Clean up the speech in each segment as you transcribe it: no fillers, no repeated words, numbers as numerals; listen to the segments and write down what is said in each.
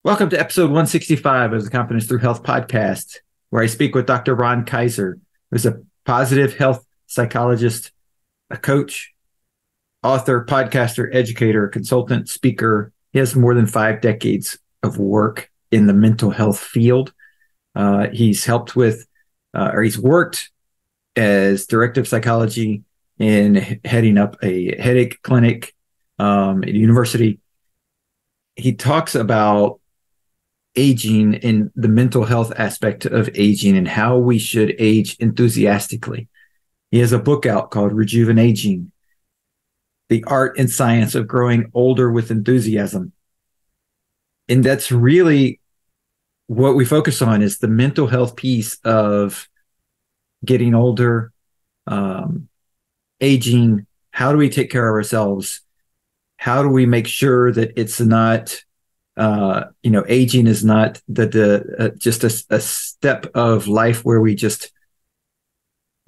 Welcome to episode 165 of the Confidence Through Health podcast, where I speak with Dr. Ron Kaiser, who's a positive health psychologist, a coach, author, podcaster, educator, consultant, speaker. He has more than 5 decades of work in the mental health field. He's helped with, or he's worked as director of psychology in heading up a headache clinic at a university. He talks about aging and the mental health aspect of aging and how we should age enthusiastically. He has a book out called Rejuvenating, The Art and Science of Growing Older with Enthusiasm. And that's really what we focus on, is the mental health piece of getting older, aging. How do we take care of ourselves? How do we make sure that it's not aging is not just a step of life where we just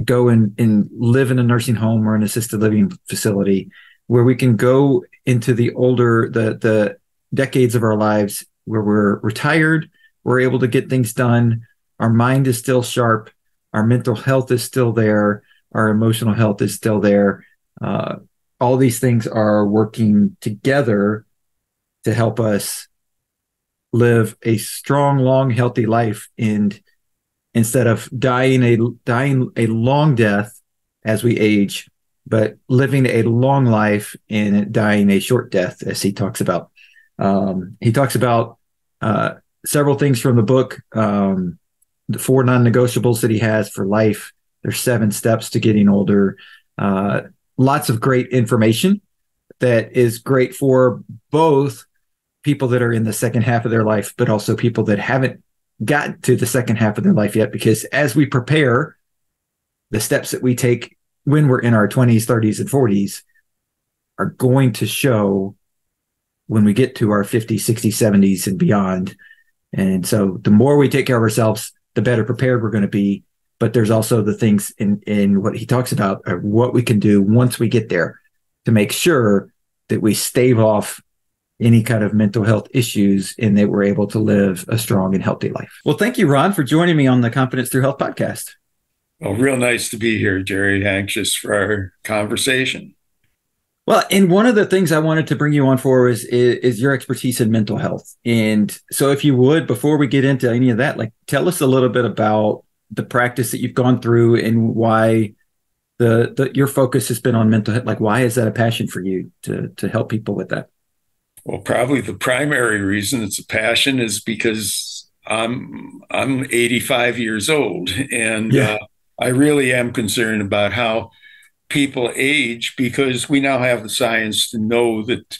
go and live in a nursing home or an assisted living facility, where we can go into the decades of our lives where we're retired, we're able to get things done, our mind is still sharp, our mental health is still there, our emotional health is still there. All these things are working together to help us live a strong, long, healthy life, and instead of dying a long death as we age, but living a long life and dying a short death, as he talks about. He talks about several things from the book, the 4 non-negotiables that he has for life. There's 7 steps to getting older. Lots of great information that is great for both people that are in the second half of their life, but also people that haven't got to the second half of their life yet, because as we prepare, the steps that we take when we're in our 20s, 30s, and 40s are going to show when we get to our 50s, 60s, 70s, and beyond. And so the more we take care of ourselves, the better prepared we're going to be. But there's also the things in what he talks about, what we can do once we get there to make sure that we stave off any kind of mental health issues and that we're able to live a strong and healthy life. Well, thank you, Ron, for joining me on the Confidence Through Health podcast. Well, real nice to be here, Jerry. Anxious for our conversation. Well, and one of the things I wanted to bring you on for is your expertise in mental health. And so if you would, before we get into any of that, tell us a little bit about the practice that you've gone through and why your focus has been on mental health. Why is that a passion for you to help people with that? Well, probably the primary reason it's a passion is because I'm 85 years old, and I really am concerned about how people age, because we now have the science to know that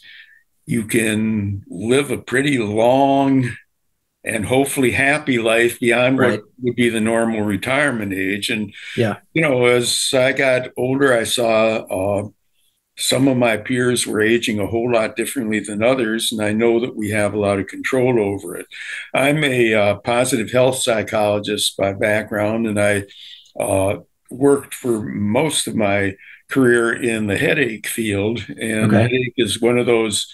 you can live a pretty long and hopefully happy life beyond what would be the normal retirement age. And, as I got older, I saw some of my peers were aging a whole lot differently than others, and I know that we have a lot of control over it. I'm a positive health psychologist by background, and I worked for most of my career in the headache field. And headache is one of those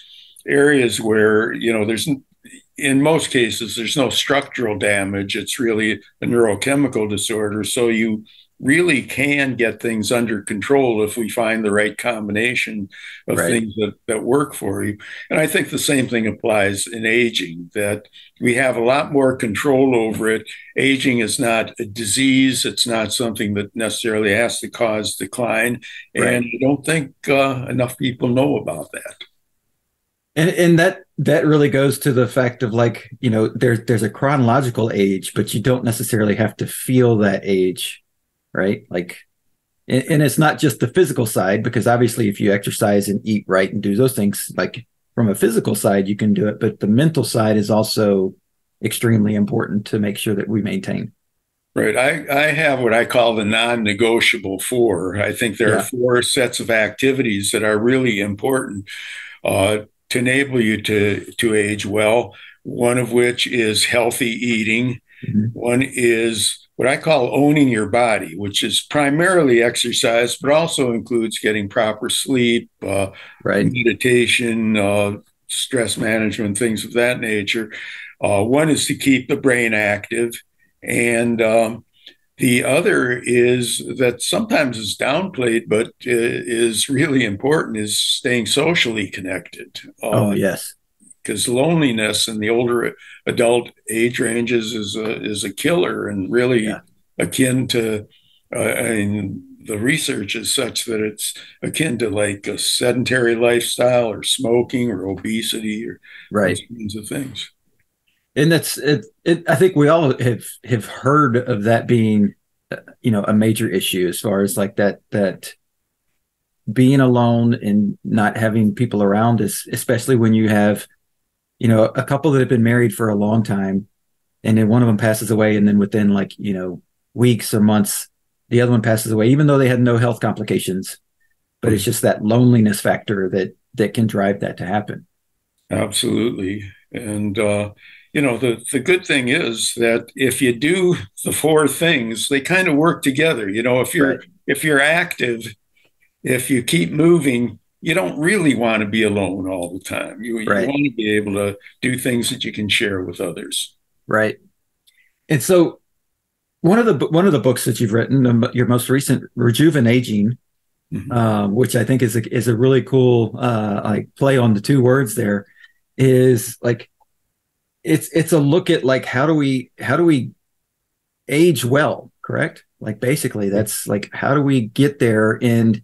areas where, in most cases, there's no structural damage. It's really a neurochemical disorder. So you really can get things under control if we find the right combination of things that work for you. And I think the same thing applies in aging, that we have a lot more control over it. Aging is not a disease. It's not something that necessarily has to cause decline. And I don't think enough people know about that. And that really goes to the fact of there's a chronological age, but you don't necessarily have to feel that age. Right? And it's not just the physical side, because obviously if you exercise and eat right and do those things, from a physical side, you can do it. But the mental side is also extremely important to make sure that we maintain. Right. I have what I call the non-negotiable 4. I think there are 4 sets of activities that are really important to enable you to age well. One of which is healthy eating. Mm-hmm. One is what I call owning your body, which is primarily exercise, but also includes getting proper sleep, meditation, stress management, things of that nature. One is to keep the brain active, and the other is that sometimes is downplayed, but is really important, is staying socially connected. Oh, yes. Because loneliness in the older adult age ranges is a killer, and really Yeah. akin to, I mean, the research is such that it's akin to like a sedentary lifestyle or smoking or obesity or those Right. kinds of things. And that's it, I think we all have heard of that being, a major issue as far as like that being alone and not having people around is, especially when you have, a couple that have been married for a long time, and then one of them passes away, and then within like, weeks or months, the other one passes away, even though they had no health complications. But it's just that loneliness factor that can drive that to happen. Absolutely. And the good thing is that if you do the four things, they kind of work together. Right. If you're active, if you keep moving, you don't really want to be alone all the time. You Right. want to be able to do things that you can share with others. Right. And so one of the books that you've written, your most recent, Rejuvenating, Mhm. which I think is a really cool like play on the two words there, is like it's a look at like how do we age well, correct? Like basically that's like how do we get there, and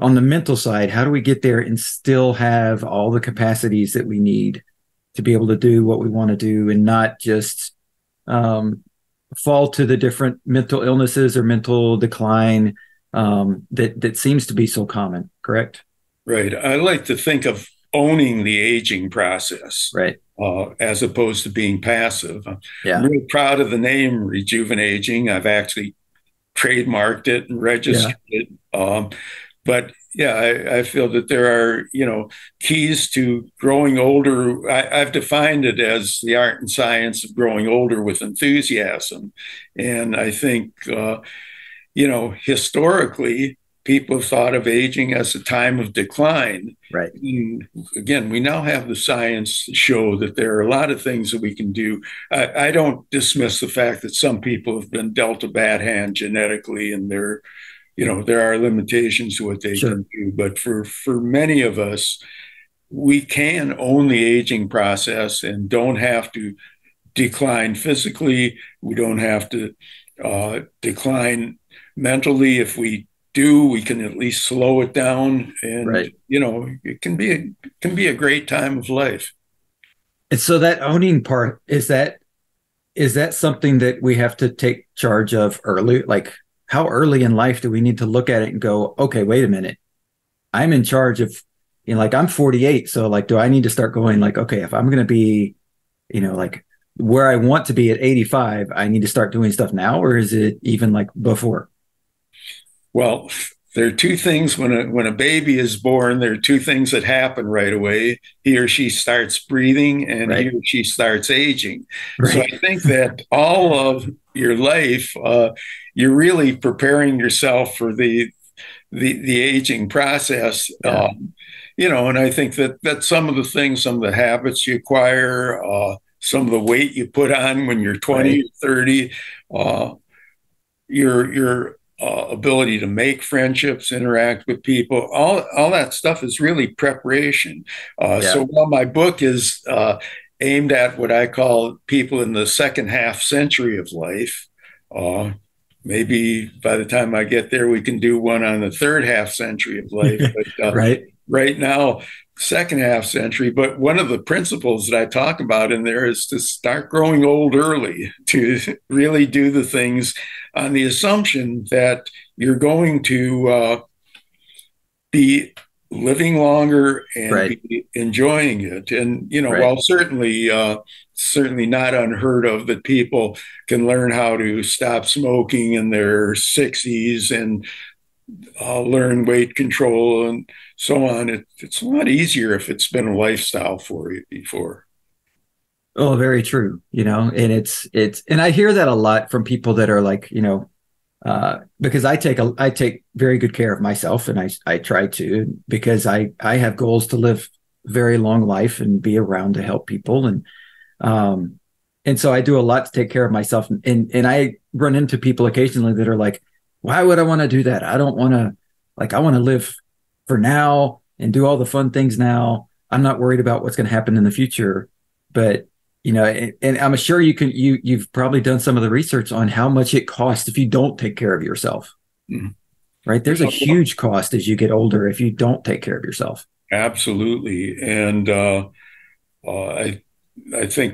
on the mental side, how do we get there and still have all the capacities that we need to be able to do what we want to do, and not just um, fall to the different mental illnesses or mental decline that seems to be so common, correct? Right. I like to think of owning the aging process Right. as opposed to being passive. I'm Yeah. really proud of the name Rejuvenating. I've actually trademarked it and Yeah. registered it. But yeah, I feel that there are, keys to growing older. I've defined it as the art and science of growing older with enthusiasm. And I think, historically, people have thought of aging as a time of decline. Right. And again, we now have the science to show that there are a lot of things that we can do. I don't dismiss the fact that some people have been dealt a bad hand genetically, and there are limitations to what they Sure. can do. But for many of us, we can own the aging process and don't have to decline physically. We don't have to decline mentally. If we do, we can at least slow it down, and Right. it can be a great time of life. And so that owning part, is that something that we have to take charge of early? Like how early in life do we need to look at it and go, okay, wait a minute, I'm in charge of, like I'm 48. So like, do I need to start going like, okay, if I'm going to be, like where I want to be at 85, I need to start doing stuff now, or is it even like before? Well, there are two things when a baby is born. There are two things that happen right away. He or she starts breathing, and he Right. or she starts aging. So Right. I think that all of your life, you're really preparing yourself for the aging process. Yeah. And I think that some of the things, some of the habits you acquire, some of the weight you put on when you're 20 Right. or 30, uh, your ability to make friendships, interact with people, all that stuff is really preparation. Yeah. So while my book is aimed at what I call people in the second half century of life, uh, maybe by the time I get there, we can do one on the third half century of life. But Right. right now, second half century. But one of the principles that I talk about in there is to start growing old early, to really do the things on the assumption that you're going to be living longer and Right. be enjoying it. And Right. while certainly not unheard of that people can learn how to stop smoking in their 60s and learn weight control and so on. It's a lot easier if it's been a lifestyle for you before. Oh, very true. And and I hear that a lot from people that are like, because I take very good care of myself, and I try to, because I have goals to live very long life and be around to help people. And and so I do a lot to take care of myself. And I run into people occasionally that are like, why would I want to do that? I don't want to, like, I want to live for now and do all the fun things now. I'm not worried about what's going to happen in the future. But, and I'm sure you've probably done some of the research on how much it costs if you don't take care of yourself, Mm. right? There's a huge cost as you get older if you don't take care of yourself. Absolutely. And I think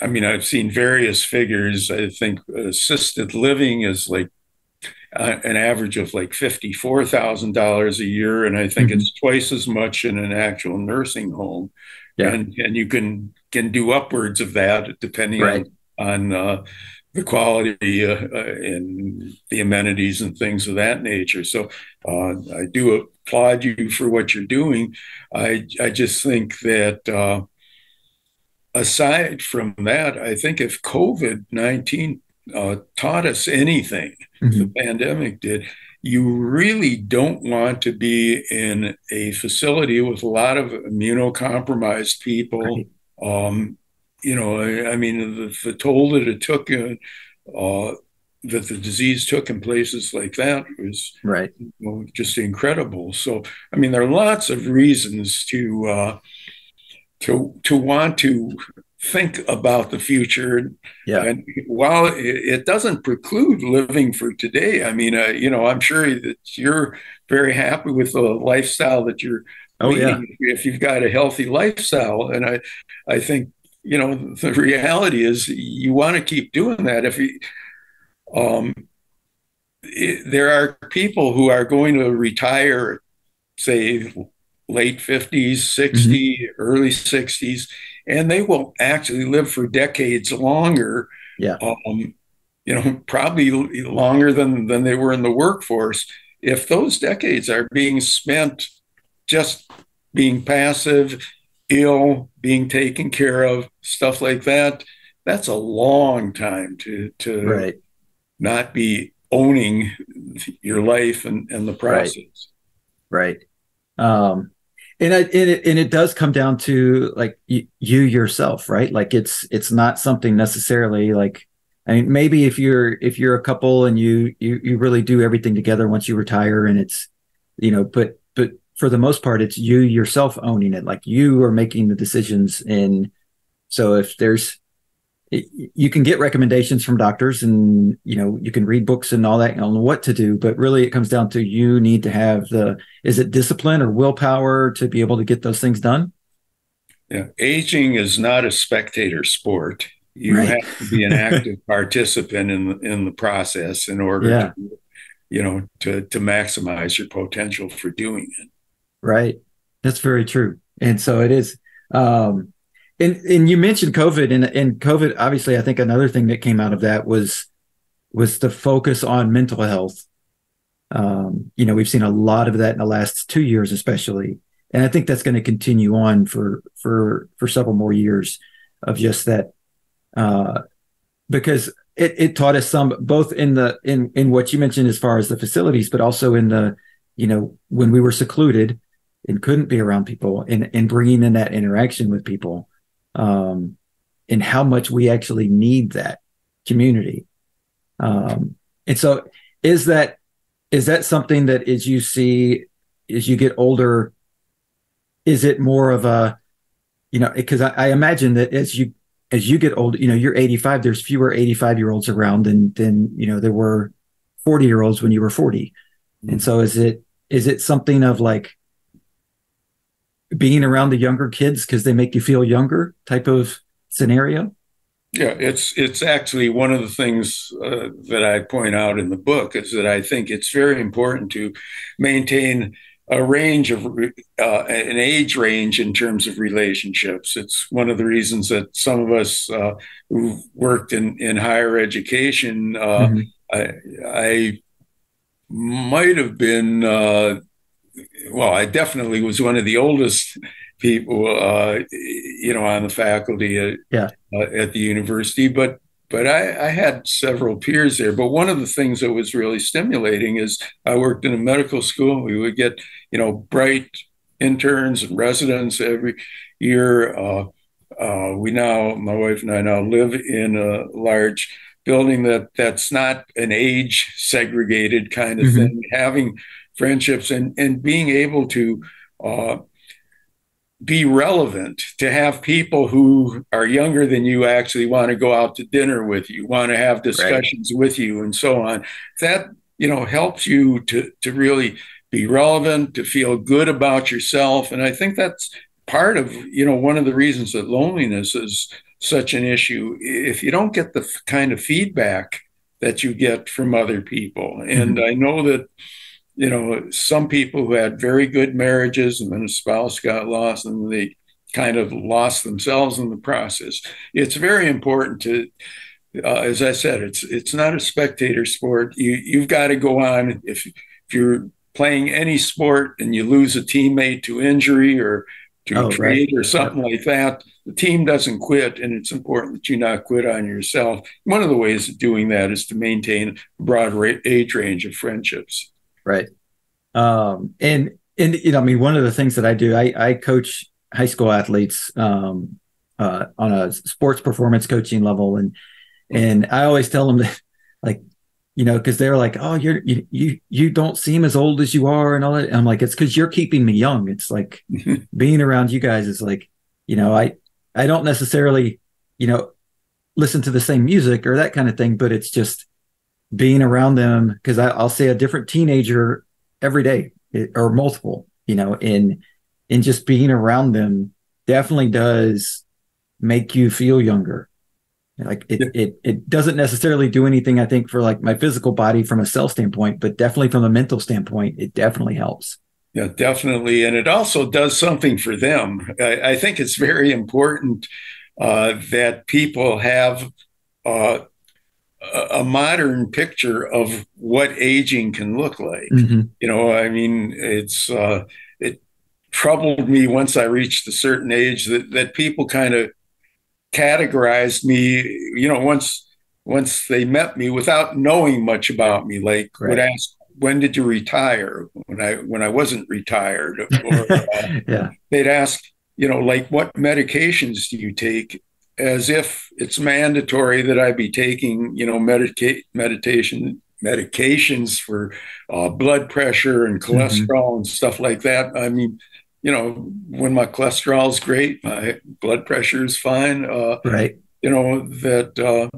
I mean, I've seen various figures. I think assisted living is like an average of like $54,000 a year, and I think Mm-hmm. it's twice as much in an actual nursing home. Yeah. And you can do upwards of that depending Right. on the quality and the amenities and things of that nature. So I do applaud you for what you're doing. I just think that aside from that, I think if COVID-19 taught us anything, the Mm-hmm. pandemic did, you really don't want to be in a facility with a lot of immunocompromised people. Right. Um, I mean, the toll that it took, that the disease took in places like that was Right. just incredible. So, I mean, there are lots of reasons to want to think about the future. Yeah. And while it doesn't preclude living for today, I mean, I'm sure that you're very happy with the lifestyle that you're Oh yeah. leading if you've got a healthy lifestyle. And I think, the reality is you want to keep doing that. Um, there are people who are going to retire, say, late 50s, Mm-hmm. 60, early 60s, and they will actually live for decades longer, Yeah. probably longer than they were in the workforce. If those decades are being spent just being passive, ill, being taken care of, stuff like that, that's a long time to Right. not be owning your life and the Right. process. Right. Um, and it does come down to like you yourself, right? Like it's not something necessarily like, I mean, maybe if you're a couple and you really do everything together once you retire and it's, but for the most part, it's you yourself owning it. Like you are making the decisions. And so if there's, you can get recommendations from doctors and you can read books and all that on what to do, but really it comes down to you need to have the, is it discipline or willpower to be able to get those things done? Yeah, aging is not a spectator sport. You have Right. to be an active participant in the process in order to, Yeah. to maximize your potential for doing it. Right. That's very true. And so it is. um and you mentioned COVID, and COVID, obviously I think another thing that came out of that was the focus on mental health. We've seen a lot of that in the last 2 years, especially, and I think that's going to continue on for several more years of just that, uh, because it taught us some both in what you mentioned as far as the facilities, but also in the, when we were secluded and couldn't be around people, and bringing in that interaction with people, um, and how much we actually need that community. And so, is that is that something that as you see as you get older, is it more of a, because I imagine that as you get old, you're 85, there's fewer 85-year-olds around than there were 40-year-olds when you were 40. And Mm. so is it something of like being around the younger kids because they make you feel younger type of scenario? Yeah, it's actually one of the things that I point out in the book is that I think it's very important to maintain a range of an age range in terms of relationships. It's one of the reasons that some of us who've worked in higher education, Mm-hmm. I might have been, well, I definitely was one of the oldest people, on the faculty Yeah. at the university, but I had several peers there. But one of the things that was really stimulating is I worked in a medical school. We would get, bright interns and residents every year. my wife and I now live in a large building that's not an age segregated kind of Hmm. thing. Having friendships and being able to uh, be relevant, to have people who are younger than you actually want to go out to dinner with you, want to have Right. discussions with you, and so on. That helps you to really be relevant, to feel good about yourself, and I think that's part of one of the reasons that loneliness is such an issue. If you don't get the kind of feedback that you get from other people, and Hmm. I know that some people who had very good marriages and then a spouse got lost and they kind of lost themselves in the process. It's very important to, as I said, it's not a spectator sport. You've got to go on. If you're playing any sport and you lose a teammate to injury or to Oh, right. trade or Yep. something like that, the team doesn't quit, and it's important that you not quit on yourself. One of the ways of doing that is to maintain a broad age range of friendships. Right. And I mean, one of the things that I do, I coach high school athletes on a sports performance coaching level, and I always tell them that, like, because they're like, oh, you don't seem as old as you are, and all that. And I'm like, it's because you're keeping me young. It's like being around you guys is like, I don't necessarily, you know, listen to the same music or that kind of thing, but it's just being around them because I'll say a different teenager every day, or multiple, and just being around them definitely does make you feel younger. Like it doesn't necessarily do anything, I think, for like my physical body from a cell standpoint, but definitely from a mental standpoint, it definitely helps. Yeah, definitely. And it also does something for them. I think it's very important that people have uh, a modern picture of what aging can look like. Mm-hmm. I mean, it troubled me once I reached a certain age that people kind of categorized me, once they met me without knowing much about me, like would Right. ask, when did you retire? When I wasn't retired, or Yeah. they'd ask, like, what medications do you take? As if it's mandatory that I be taking, medications for blood pressure and Mm-hmm. cholesterol and stuff like that. I mean, when my cholesterol is great, my blood pressure is fine. Right. That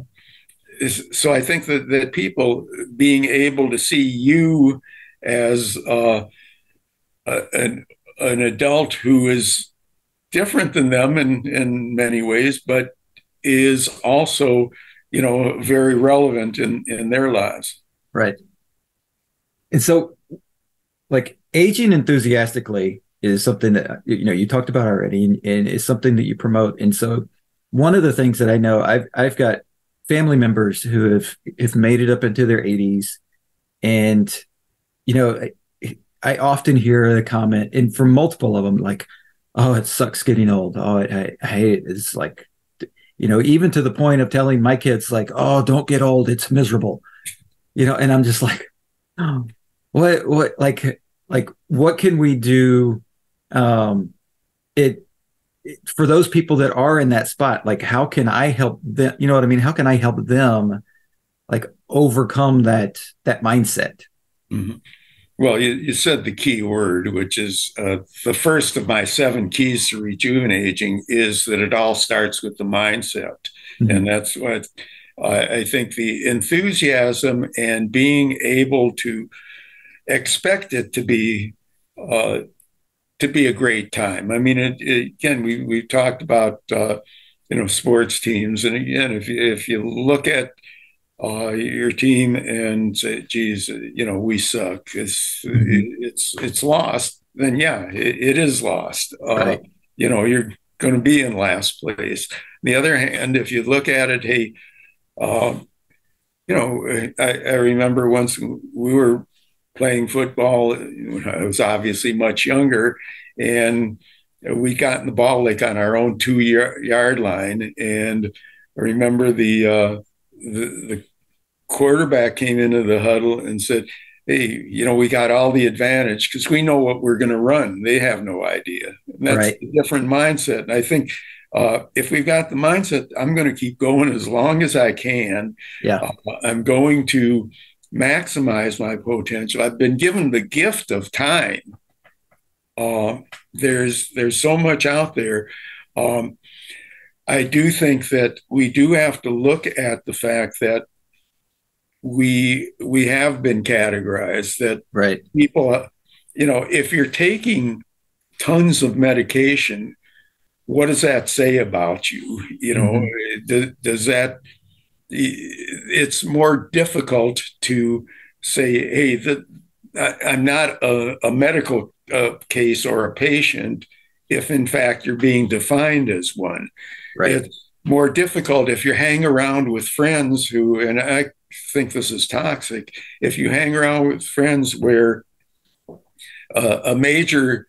so I think that people being able to see you as an adult who is different than them in many ways, but is also, very relevant in their lives. Right. And so, like, aging enthusiastically is something that you talked about already, and is something that you promote. And so, one of the things that I know, I've got family members who have made it up into their 80s, and you know, I often hear the comment, and from multiple of them, like, "Oh, it sucks getting old. Oh, I hate it." It's like, even to the point of telling my kids, like, "Oh, don't get old. It's miserable." And I'm just like, oh, what, like, what can we do? Um, it, for those people that are in that spot, like, how can I help them? You know what I mean? How can I help them, like, overcome that mindset? Mhm. Well, you said the key word, which is the first of my seven keys to rejuvenating, is that it all starts with the mindset. And Mm-hmm. that's what I think, the enthusiasm and being able to expect it uh, to be a great time. I mean, again, we've talked about, sports teams. And again, if you look at your team and say, "Geez, we suck. Mm-hmm. It's lost." Then yeah, it is lost. Right. You're going to be in last place. On the other hand, if you look at it, hey, uh, I remember once we were playing football when I was obviously much younger, and we got in the ball like on our own 2 yard line, and I remember the quarterback came into the huddle and said, "Hey, we got all the advantage because we know what we're going to run. They have no idea." And that's Right. a different mindset. And I think If we've got the mindset, I'm going to keep going as long as I can. Yeah. I'm going to maximize my potential. I've been given the gift of time. Uh, there's so much out there. Um, I do think that we do have to look at the fact that we have been categorized, that Right. people, if you're taking tons of medication, what does that say about you? Hmm. Does that, it's more difficult to say, hey, I'm not a medical case or a patient if in fact you're being defined as one. Right. It's more difficult if you hang around with friends who, and I think this is toxic, if you hang around with friends where a major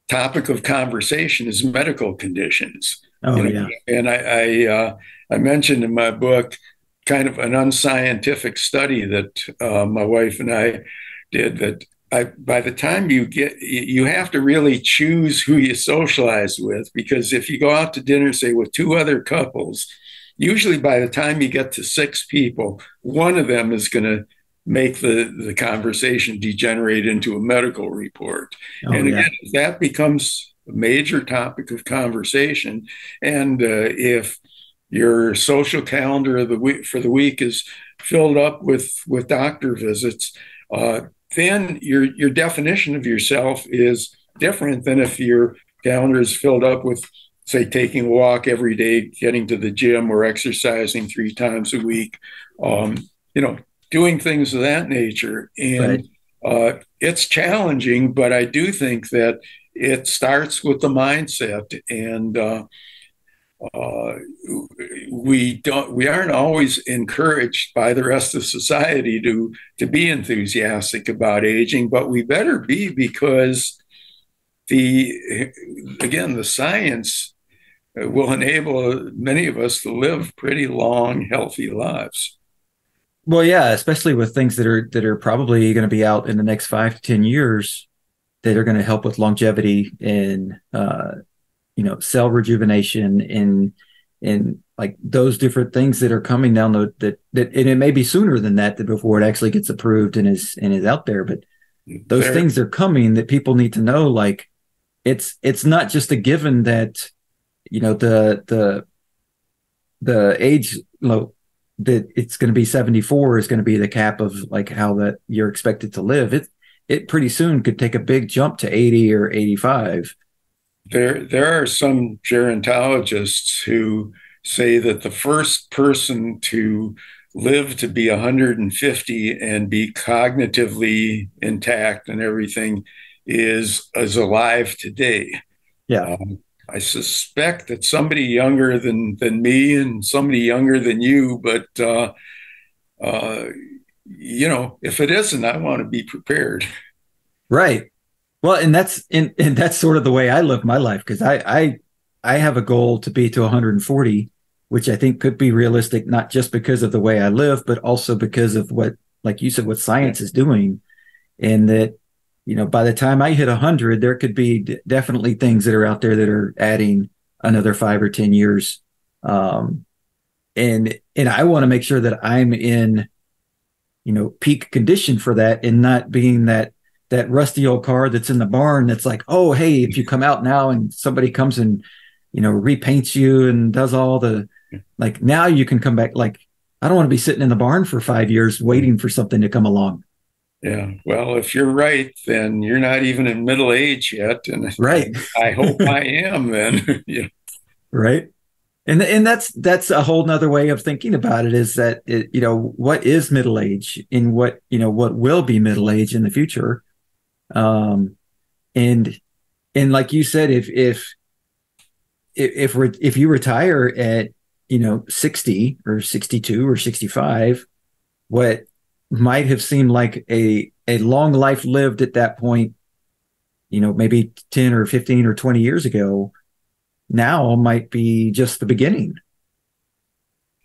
topic of conversation is medical conditions. Oh yeah. And I mentioned in my book kind of an unscientific study that my wife and I did, that by the time you have to really choose who you socialize with, because if you go out to dinner, say with two other couples, usually by the time you get to six people, one of them is going to make the conversation degenerate into a medical report. Oh And yeah. again, if that becomes a major topic of conversation, and if your social calendar of the week for the week is filled up with doctor visits, then your definition of yourself is different than if your calendar is filled up with, say, taking a walk every day, getting to the gym, or exercising 3 times a week. Um, you know, doing things of that nature. Right. And it's challenging, but I do think that it starts with the mindset. And uh, we aren't always encouraged by the rest of society to be enthusiastic about aging, but we better be, because the again, the science will enable many of us to live pretty long, healthy lives. Well, yeah, especially with things that are probably going to be out in the next 5 to 10 years that are going to help with longevity and cell rejuvenation and like those different things that are coming down that and it may be sooner than that before it actually gets approved and is out there. But those There, things are coming that people need to know. Like it's not just a given that the age low that it's going to be 74 is going to be the cap of like how that you're expected to live. It pretty soon could take a big jump to 80 or 85. there are some gerontologists who say that the first person to live to be 150 and be cognitively intact and everything is alive today. Yeah. I suspect that somebody younger than me and somebody younger than you, but uh, if it isn't, I want to be prepared. Right. Well, and that's sort of the way I live my life because I have a goal to be to 140, which I think could be realistic, not just because of the way I live, but also because of what, like you said, what Yeah, science is doing, and that by the time I hit 100, there could be definitely things that are out there that are adding another 5 or 10 years, um, and I want to make sure that I'm in peak condition for that and not being that rusty old car that's in the barn that's like, oh hey, if you come out now and somebody comes and repaints you and does all the, like, now you can come back. Like, I don't want to be sitting in the barn for 5 years waiting for something to come along. yeah. Well, if you're right, then you're not even in middle age yet, and Right. I hope I am. Then, yeah. Right. And that's a whole nother way of thinking about it, is that what is middle age and what will be middle age in the future. um and and like you said, if you retire at 60 or 62 or 65, what might have seemed like a long life lived at that point, maybe 10 or 15 or 20 years ago, now might be just the beginning.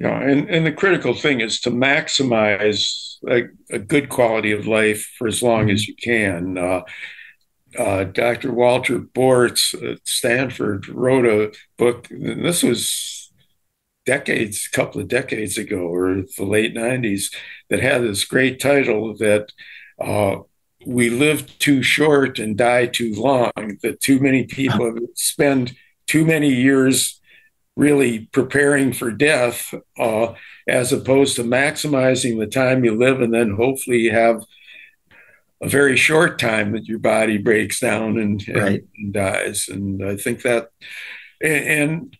And the critical thing is to maximize a good quality of life for as long Mhm. as you can. Dr. Walter Bortz at Stanford wrote a book. And this was a couple of decades ago, or the late 90s, that had this great title that uh, we live too short and die too long, that too many people spend too many years really preparing for death, as opposed to maximizing the time you live and then hopefully you have a very short time that your body breaks down Right. and dies. And I think that, and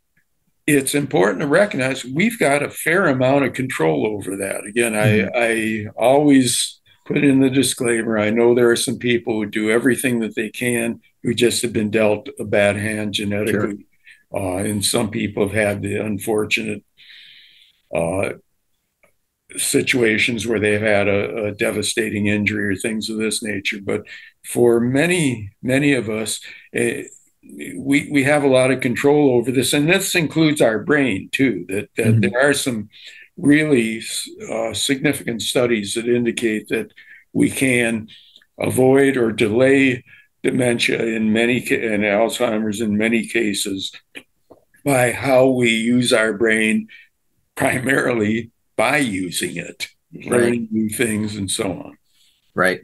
it's important to recognize we've got a fair amount of control over that. Again, Mhm. I always put in the disclaimer. I know there are some people who do everything that they can who just have been dealt a bad hand Sure. genetically. And some people have had the unfortunate uh, situations where they've had a devastating injury or things of this nature. But for many of us, we have a lot of control over this, and this includes our brain too. That Mhm. there are some really significant studies that indicate that we can avoid or delay dementia and Alzheimer's in many cases by how we use our brain, primarily by using it, Right. learning new things, and so on. Right.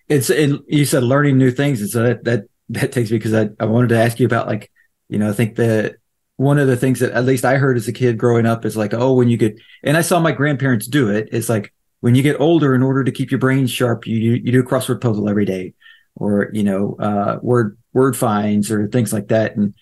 It's and you said learning new things, and so that takes me because I wanted to ask you about like, I think that one of the things that at least I heard as a kid growing up is like, oh, when you get, and I saw my grandparents do it, it's like when you get older, in order to keep your brain sharp, you do a crossword puzzle every day, or word finds or things like that. And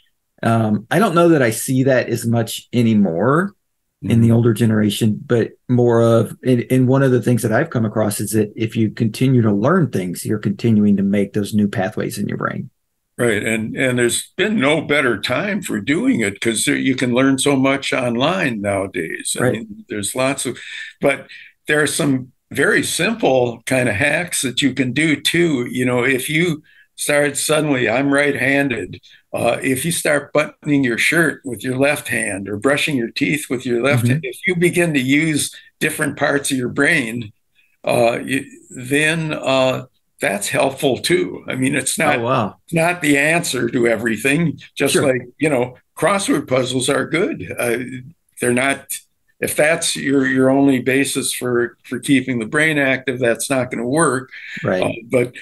I don't know that I see that as much anymore in the Mhm. older generation, but more of, and one of the things that I've come across is that if you continue to learn things, you're continuing to make those new pathways in your brain. Right, and there's been no better time for doing it because you can learn so much online nowadays. I Right. mean, there's lots of, but there are some very simple kind of hacks that you can do too. If you start suddenly, I'm right-handed. If you start buttoning your shirt with your left hand or brushing your teeth with your left hand, Mm-hmm. if you begin to use different parts of your brain, then that's helpful too. I mean, Oh, wow. it's not the answer to everything. Just Sure. like crossword puzzles are good. They're not. If that's your only basis for keeping the brain active, that's not going to work. Right. But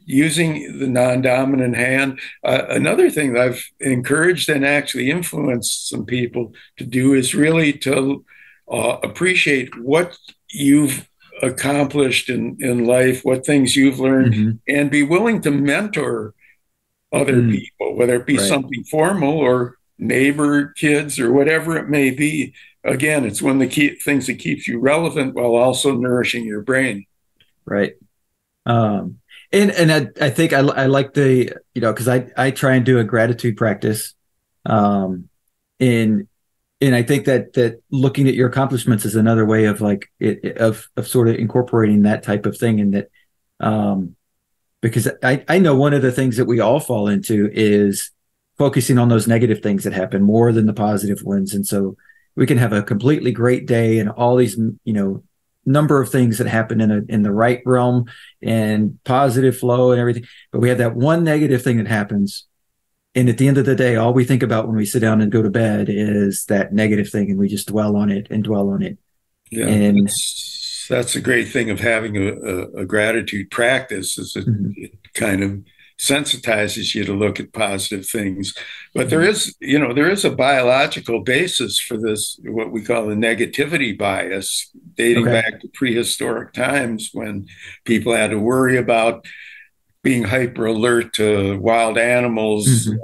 using the non-dominant hand. Another thing that I've encouraged and actually influenced some people to do is really to appreciate what you've accomplished in life, what things you've learned, Mm-hmm. and be willing to mentor other Mm, people, whether it be right. something formal or neighbor kids or whatever it may be. Again, it's one of the key things that keeps you relevant while also nourishing your brain. Right. Um, and I think I like the, because I try and do a gratitude practice. Um, and I think that looking at your accomplishments is another way of like of sort of incorporating that type of thing. And that, um, because I know one of the things that we all fall into is focusing on those negative things that happen more than the positive ones. And so we can have a completely great day and all these, number of things that happen in the right realm and positive flow and everything. But we have that one negative thing that happens. And at the end of the day, all we think about when we sit down and go to bed is that negative thing. And we just dwell on it and dwell on it. Yeah, And that's a great thing of having a gratitude practice is mhm, it kind of sensitizes you to look at positive things. But mhm. there is a biological basis for this, what we call the negativity bias, dating Okay. back to prehistoric times when people had to worry about being hyper alert to wild animals Hmm.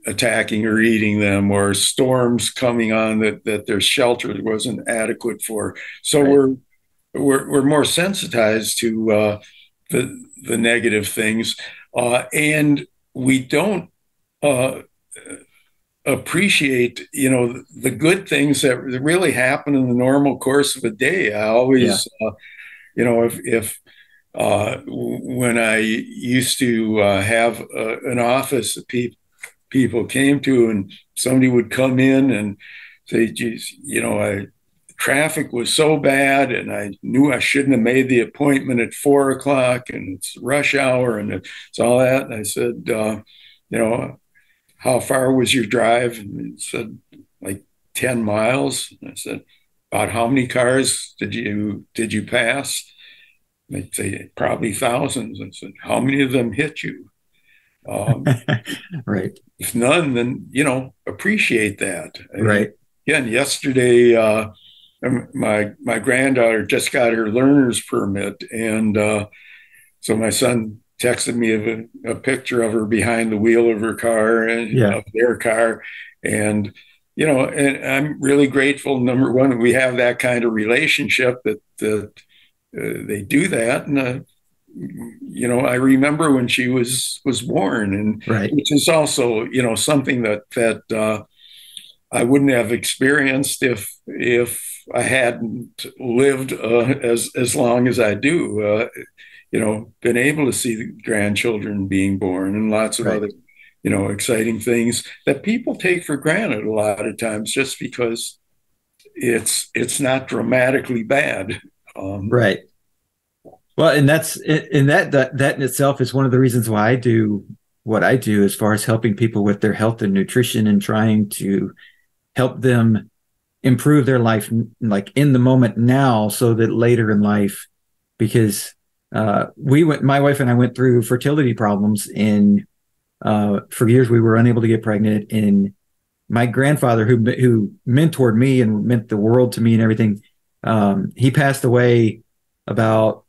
attacking or eating them, or storms coming on that their shelter wasn't adequate for. So Right. we're more sensitized to the negative things, and we don't uh, appreciate the good things that really happen in the normal course of a day. I Yeah. always if when I used to have an office that people came to, and somebody would come in and say, geez, I traffic was so bad, and I knew I shouldn't have made the appointment at 4 o'clock, and it's rush hour, and it's all that. And I said, you know, how far was your drive? And he said, like 10 miles. And I said, about how many cars did you pass? And they'd say, probably thousands. I said, how many of them hit you? Um, Right. if none, then, appreciate that. I mean, Right. again, yesterday, my granddaughter just got her learner's permit, and so my son texted me a picture of her behind the wheel of her car and Yeah. of their car, and and I'm really grateful. Number one, we have that kind of relationship that they do that, and I remember when she was born, and Right. which is also something that I wouldn't have experienced if I hadn't lived as long as I do. Been able to see the grandchildren being born and lots of Right. other exciting things that people take for granted a lot of times just because it's not dramatically bad. Right. Well, and that in itself is one of the reasons why I do what I do as far as helping people with their health and nutrition and trying to help them improve their life like in the moment now so that later in life, because my wife and I went through fertility problems in for years we were unable to get pregnant, and my grandfather who mentored me and meant the world to me and everything, he passed away about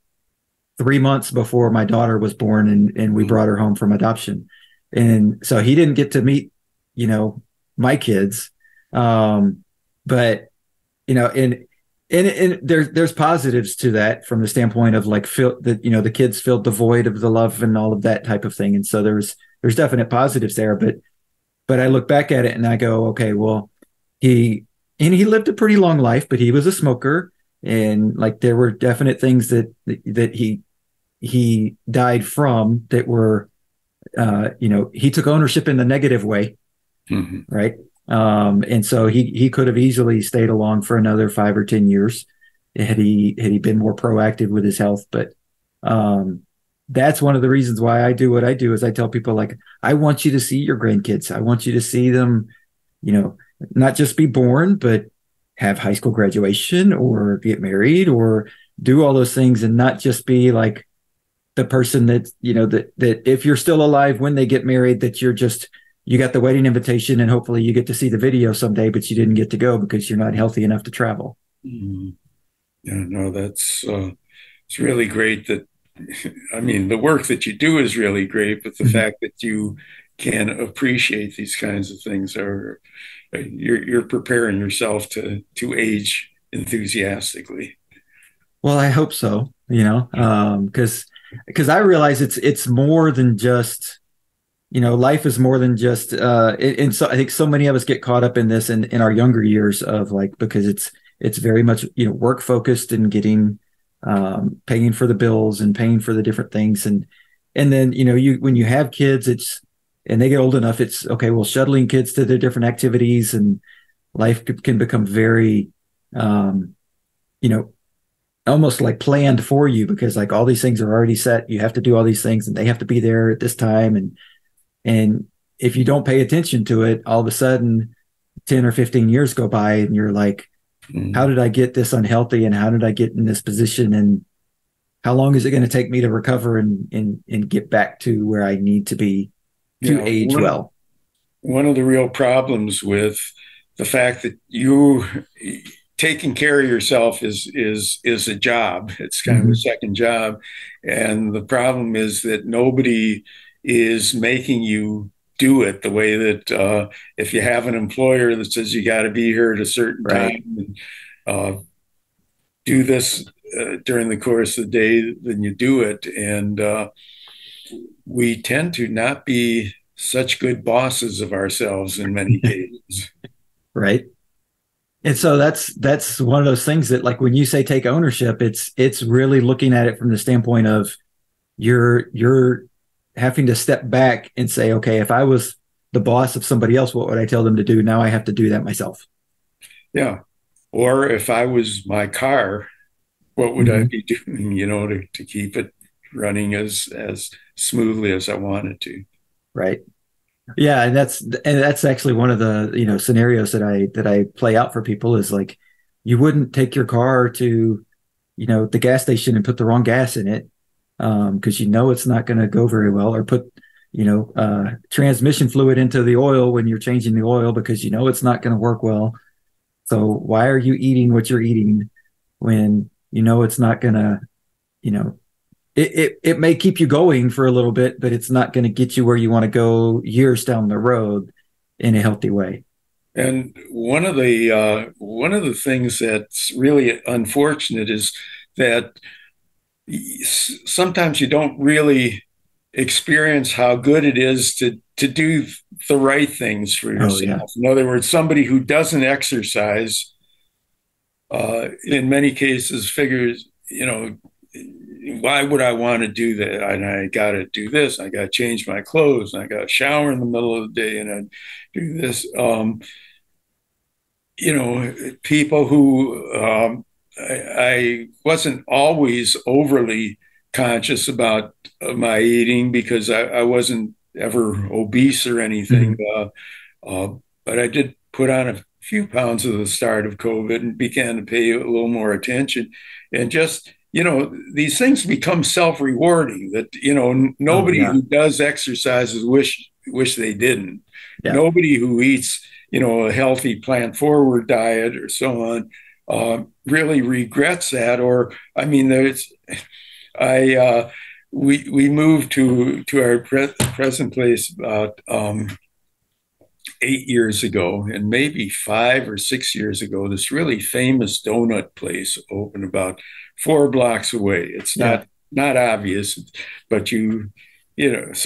3 months before my daughter was born, and we brought her home from adoption. And so he didn't get to meet, you know, my kids. But, and there's positives to that from the standpoint of like feel that, the kids filled the void of the love and all of that type of thing. And so there's definite positives there, but I look back at it and I go, okay, well, he lived a pretty long life, but he was a smoker, and like there were definite things that he died from that were he took ownership in the negative way, Mhm. right? And so he could have easily stayed along for another 5 or 10 years had he been more proactive with his health. But that's one of the reasons why I do what I do is I tell people, like, I want you to see your grandkids. I want you to see them, not just be born, but have high school graduation or get married or do all those things, and not just be like the person that, that if you're still alive when they get married, that you got the wedding invitation and hopefully you get to see the video someday, but you didn't get to go because you're not healthy enough to travel. Mhm. Yeah, no, that's it's really great that I mean, the work that you do is really great, but the Mhm. fact that you can appreciate these kinds of things are you're preparing yourself to age enthusiastically. Well, I hope so, because I realize it's more than just, life is more than just and so I think so many of us get caught up in this in our younger years of like, because it's very much, work focused and getting paying for the bills and paying for the different things, and then you when you have kids, it's and they get old enough, it's okay, well, shuttling kids to their different activities, and life can become very um you know almost like planned for you, because like all these things are already set, you have to do all these things and they have to be there at this time, and if you don't pay attention to it, all of a sudden 10 or 15 years go by and you're like, how Mm. did I get this unhealthy, and how did I get in this position, and how long is it going to take me to recover and get back to where I need to be to Yeah, age well? one of the real problems with the fact that you taking care of yourself is a job. It's kind of a Mm-hmm. second job, and the problem is that nobody is making you do it the way that if you have an employer that says you got to be here at a certain Right. time and do this during the course of the day, then you do it. And we tend to not be such good bosses of ourselves in many cases. Right. And so that's one of those things that, like, when you say take ownership, it's really looking at it from the standpoint of you're having to step back and say, okay, if I was the boss of somebody else, what would I tell them to do? Now I have to do that myself. Yeah. Or if I was my car, what would I Hmm. be doing, to keep it running as smoothly as I wanted to? Right. Yeah, and that's actually one of the scenarios that I play out for people is like you wouldn't take your car to the gas station and put the wrong gas in it because it's not going to go very well, or put transmission fluid into the oil when you're changing the oil because it's not going to work well. So why are you eating what you're eating when it's not going to you know it may keep you going for a little bit, but it's not going to get you where you want to go years down the road in a healthy way. And one of the things that's really unfortunate is that sometimes you don't really experience how good it is to do the right things for Oh yeah. yourself. In other words, somebody who doesn't exercise, in many cases, figures, why would I want to do that? And I got to do this. I got to change my clothes. And I got to shower in the middle of the day, and I do this. People who I wasn't always overly conscious about my eating because I wasn't ever obese or anything. Hmm. But I did put on a few pounds at the start of COVID and began to pay a little more attention. And just, these things become self-rewarding that, Oh nobody yeah. who does exercises wish they didn't. Yeah. Nobody who eats, a healthy plant-forward diet or so on really regrets that. Or, I mean, I, we moved to our present place about 8 years ago, and maybe 5 or 6 years ago, this really famous donut place opened about 4 blocks away. It's Yeah. not obvious, but so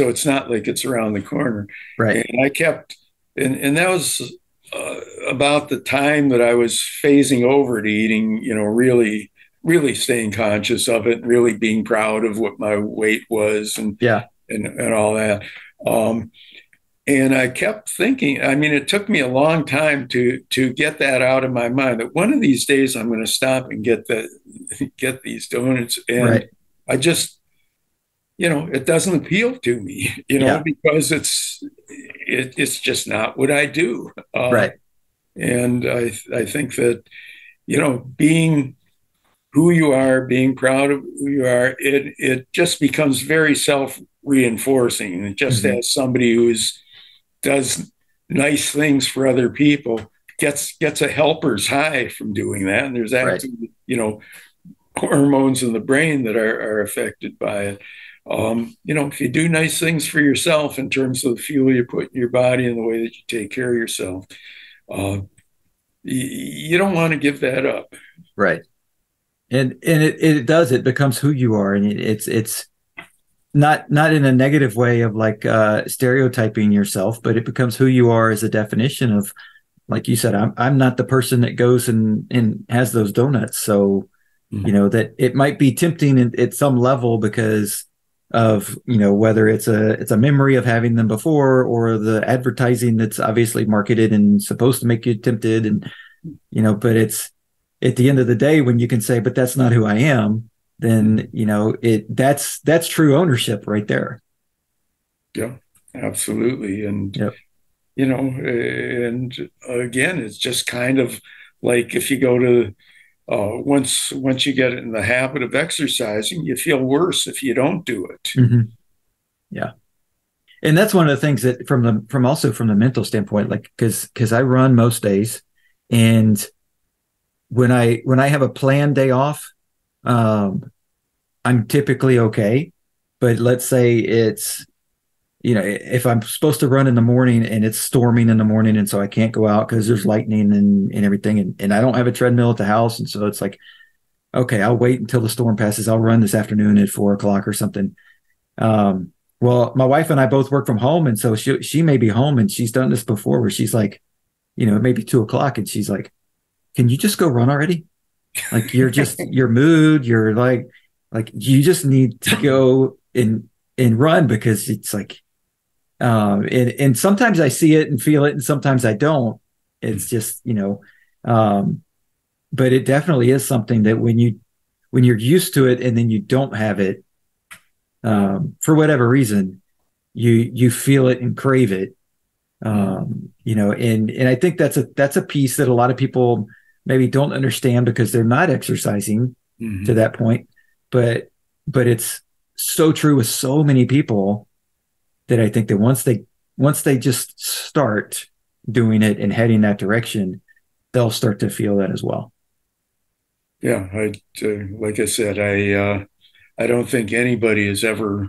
it's not like it's around the corner. Right. And I kept, and that was about the time that I was phasing over to eating, really, really staying conscious of it, really being proud of what my weight was, Yeah. and all that. Um, and I kept thinking, I mean, it took me a long time to get that out of my mind that one of these days I'm going to stop and get these donuts. And Right. I just, it doesn't appeal to me, Yeah. because it's just not what I do. Right. And I think that, being who you are, being proud of who you are, it just becomes very self reinforcing. And just Hmm. as somebody who's does nice things for other people gets a helper's high from doing that, and there's Right. actually hormones in the brain that are affected by it. If you do nice things for yourself in terms of the fuel you put in your body and the way that you take care of yourself, uh, you don't want to give that up. Right. And it does, it becomes who you are, and it's not in a negative way of like stereotyping yourself, but it becomes who you are as a definition of, like you said, I'm not the person that goes and has those donuts. So that it might be tempting at some level because of whether it's a memory of having them before, or the advertising that's obviously marketed and supposed to make you tempted, and but it's at the end of the day when you can say, but that's not who I am, then that's true ownership right there. Yeah, absolutely. Yep. And again, it's just kind of like if you go to once you get in the habit of exercising, you feel worse if you don't do it. Hmm. Yeah. And that's one of the things that from the mental standpoint, like because I run most days, and when I have a planned day off, um, I'm typically okay. But let's say it's if I'm supposed to run in the morning and it's storming in the morning, and so I can't go out because there's lightning and everything, and I don't have a treadmill at the house, and so it's like, okay, I'll wait until the storm passes. I'll run this afternoon at 4 o'clock or something. Well, my wife and I both work from home, and so she may be home, and she's done this before where she's like, maybe 2 o'clock, and she's like, "Can you just go run already? Like you're just your mood, you're like you just need to go and run because it's like." And sometimes I see it and feel it, and sometimes I don't. It's just um, but it definitely is something that when you're used to it and then you don't have it, for whatever reason, you feel it and crave it. You know, and I think that's a piece that a lot of people maybe don't understand because they're not exercising to Mm-hmm. that point. But it's so true with so many people that I think that once they just start doing it and heading that direction, they'll start to feel that as well. Yeah, like I said, I don't think anybody has ever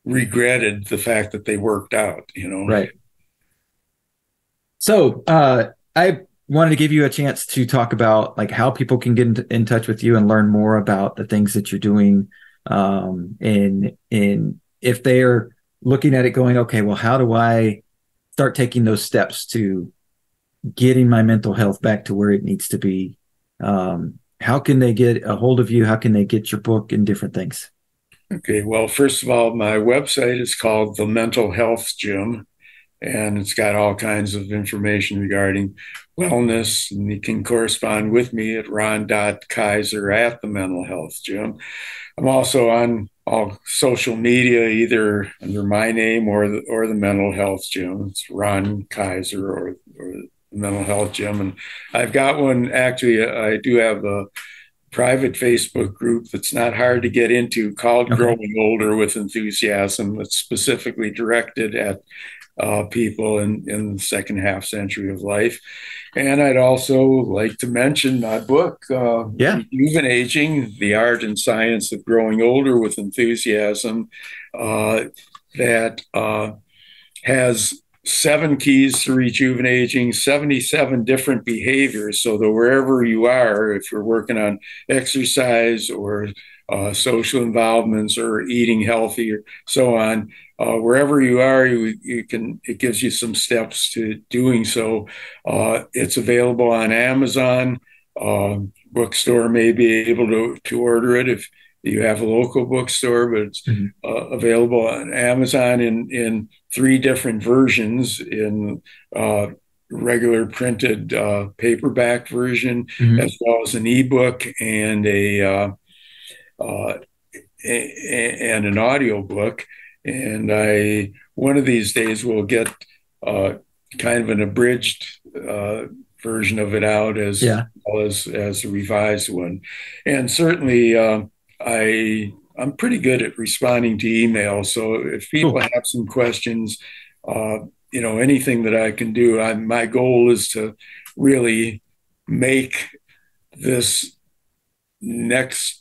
regretted the fact that they worked out, you know. Right. So I wanted to give you a chance to talk about like how people can get in touch with you and learn more about the things that you're doing. And if they're looking at it going, okay, well, how do I start taking those steps to getting my mental health back to where it needs to be? How can they get a hold of you? How can they get your book and different things? Okay, well, first of all, my website is called The Mental Health Gym, and it's got all kinds of information regarding wellness. And you can correspond with me at ron.kaiser at the Mental Health Gym. I'm also on all social media, either under my name or the Mental Health Gym. It's Ron Kaiser or the Mental Health Gym. And I've got one, actually, I do have a private Facebook group that's not hard to get into called Okay. Growing Older with Enthusiasm. That's specifically directed at people in the second half century of life. And I'd also like to mention my book, Yeah. Rejuvenaging, The Art and Science of Growing Older with Enthusiasm, that has 7 keys to rejuvenating, 77 different behaviors. So that wherever you are, if you're working on exercise or social involvements or eating healthy or so on, wherever you are, you can, it gives you some steps to doing so. It's available on Amazon. Bookstore may be able to order it if you have a local bookstore, but it's Mhm. available on Amazon in 3 different versions, in regular printed paperback version, Mhm. as well as an ebook and uh, and an audio book. And I one of these days will get uh, kind of an abridged version of it out, as Yeah. well as a revised one. And certainly, I'm pretty good at responding to emails. So if people Cool. have some questions, anything that I can do, my goal is to really make this next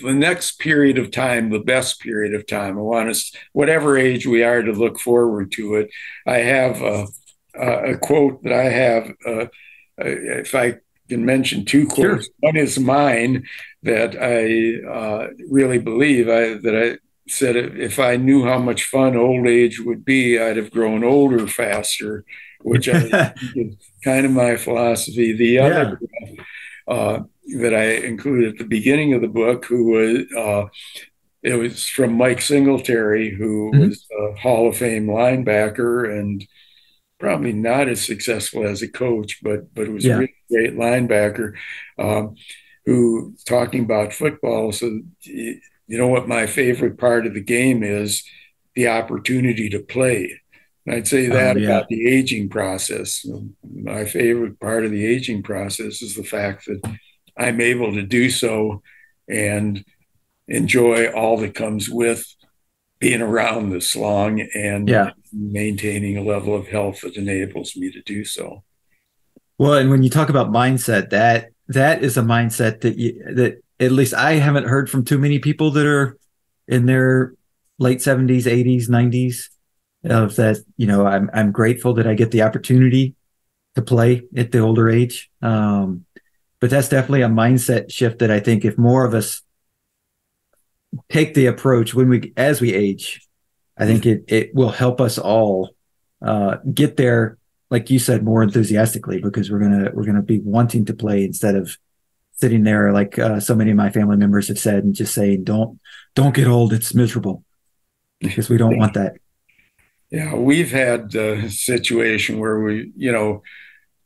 the next period of time the best period of time. I want us, whatever age we are, to look forward to it. I have a quote that I have. If I can mention 2 quotes, Sure. one is mine that I really believe. That I said, if I knew how much fun old age would be, I'd have grown older faster, which I think is kind of my philosophy. The other Yeah. uh, that I included at the beginning of the book, who was it was from Mike Singletary, who Mhm. was a Hall of Fame linebacker and probably not as successful as a coach, but it was a Yeah. really great linebacker. Um, who, talking about football, so you know what my favorite part of the game is: the opportunity to play. And I'd say Oh that yeah. about the aging process. My favorite part of the aging process is the fact that I'm able to do so and enjoy all that comes with being around this long and Yeah. maintaining a level of health that enables me to do so. Well, and when you talk about mindset, that is a mindset that at least I haven't heard from too many people that are in their late 70s, 80s, 90s of that, you know, I'm grateful that I get the opportunity to play at the older age. But that's definitely a mindset shift that I think if more of us take the approach when we as we age, I think it will help us all get there, like you said, more enthusiastically because we're gonna be wanting to play instead of sitting there like so many of my family members have said and just saying don't get old, it's miserable because we don't Yeah, want that. yeah, we've had a situation where we,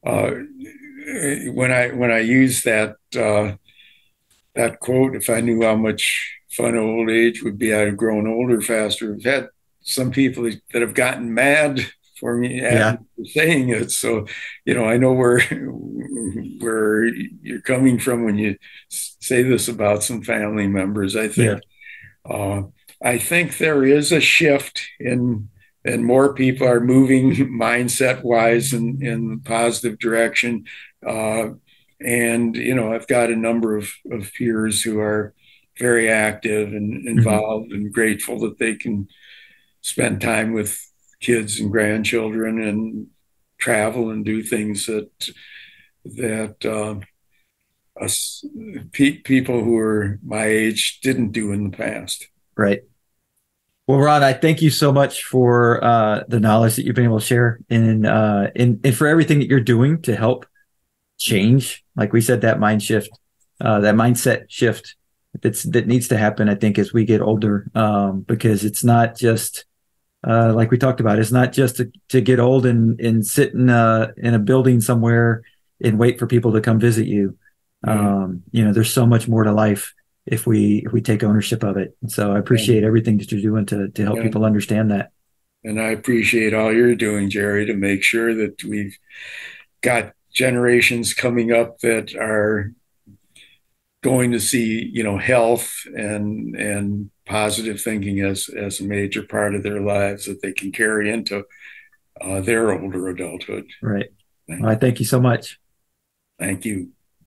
uh, when I use that quote, if I knew how much fun old age would be, I'd have grown older faster. I've had some people that have gotten mad for me at Yeah, me for saying it. So, I know where you're coming from when you say this about some family members. yeah. Uh, I think there is a shift and more people are moving mindset wise in the positive direction. Uh, and, I've got a number of peers who are very active and Hmm. involved and grateful that they can spend time with kids and grandchildren and travel and do things that us people who are my age didn't do in the past. Right. Well, Ron, I thank you so much for the knowledge that you've been able to share and for everything that you're doing to help change, like we said, that that mindset shift that needs to happen, I think, as we get older, because it's not just like we talked about, it's not just to get old and sit in a building somewhere and wait for people to come visit you. Yeah. There's so much more to life if we take ownership of it. So I appreciate And, everything that you're doing to help and people understand that. and I appreciate all you're doing, Jerry, to make sure that we've got generations coming up that are going to see, health and positive thinking as a major part of their lives that they can carry into their older adulthood. Right. Well, Thank I thank you so much. thank you.